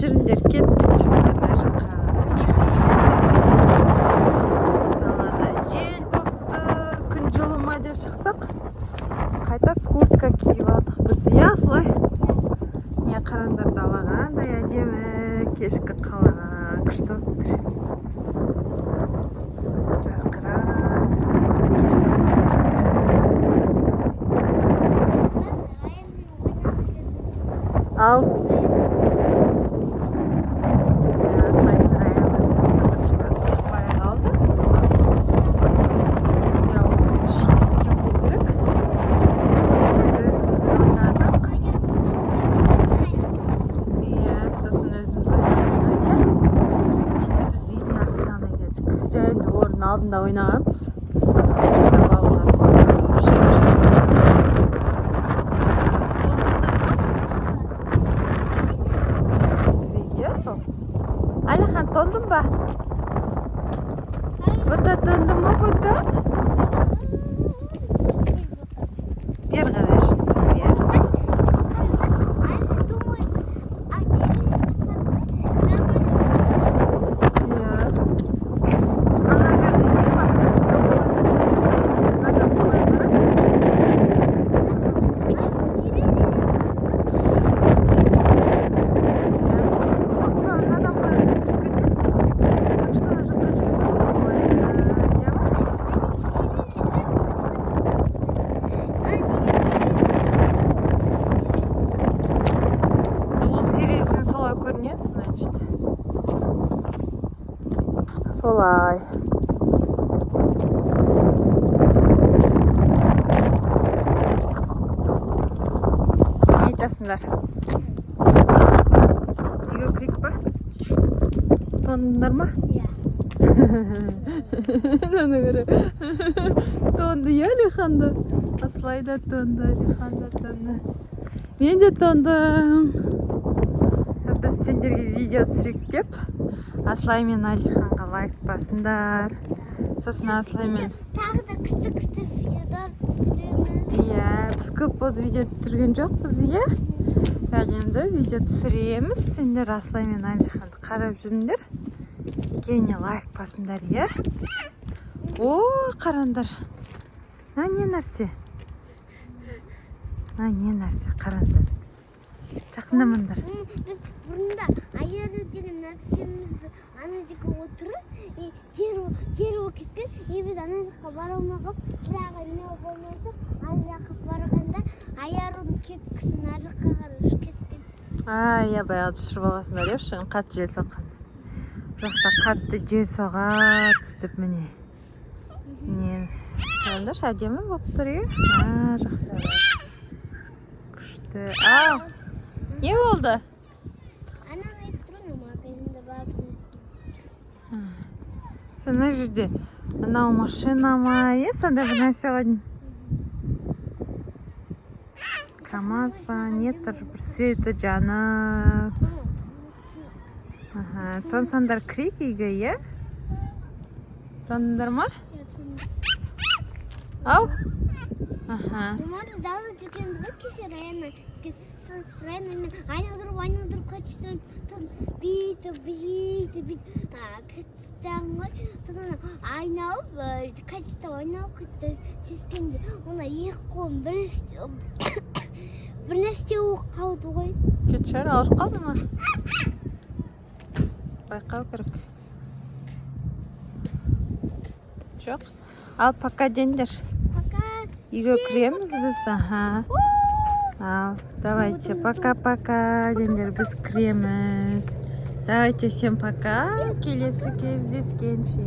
жүріңдер, кеттік жүріңдер мына жаққа. Далада жел болып тұр, күн жылы ма деп шықсақ, қайта куртка киіп алдық біз. Иә, солай. Не қараңдар, дала қандай әдемі, кешкі қалаға күшті болып тұр. Ал. Алдында ойнағанбыз. Алихан, тондың ба? Бұта тондың ма бұта? Бер қараш. Солай. Не айтасыңдар? Үйге кірейік па? Тондыңдар ма? Иә. Мынаны көрі. Тонды, иә, Алиханды? Аслай да тонды, Алихан да тонды. Мен де тондым. Біз сендерге видео түсірейік деп, Аслай мен Алиханға лайк басыңдар. Сосын Аслай мен тағы да күшті видеолар түсіреміз. Иә, біз көп болды видео түсірген жоқпыз, иә? Бірақ енді видео түсіреміз. Сендер Аслай мен Алиханды қарап жүріңдер. Екеуіне лайк басыңдар, иә? О, қараңдар. Не нәрсе? Не нәрсе, қараңдар. Жақындамаңдар. Біз бұрында Айару деген әпкеміз ана жерге отырып, жер болып кеткен. Біз ана жаққа бара алмағып, бірақ не болмайды. Ана жаққа барғанда Айаруның кепкісін ар жаққа қарай кеткен. Иә, баяғыда ұшырып алғансыңдар, иә, шығын қатты жел соққан. Жоқта қатты жел соғады түстіп міне. Қараңдаршы, әдемі болып тұр, иә? Жақсы. Күшті. Ау! Не болды? Ананы айтып тұрмын, магазинде барып нәрсе. Ана жерде анау машина ма, е? Сондай бір нәрсе ғой. КамАЗ ба, не тұр? Бір светі жанып. Тонсаңдар кірейік үйге, е? Тондыңдар ма? Ау? Біз далада жүргенді ғой кеше Райанамен айналдырып қайтыстырып, сосын бүйтіп кетістен ғой. Сосын айналып, қайтыстан айналып кетті сескенде. Онда екі қолым бір нәрсе болып қалды ғой. Кетшер, ауырып қалды ма? Байқау керек. Жоқ. Ал, пока дендер. Үйге кіреміз біз, Ал, давайте, пока-пока, дендер, біз кіреміз. Давайте, всем пока, келесі кездескенше.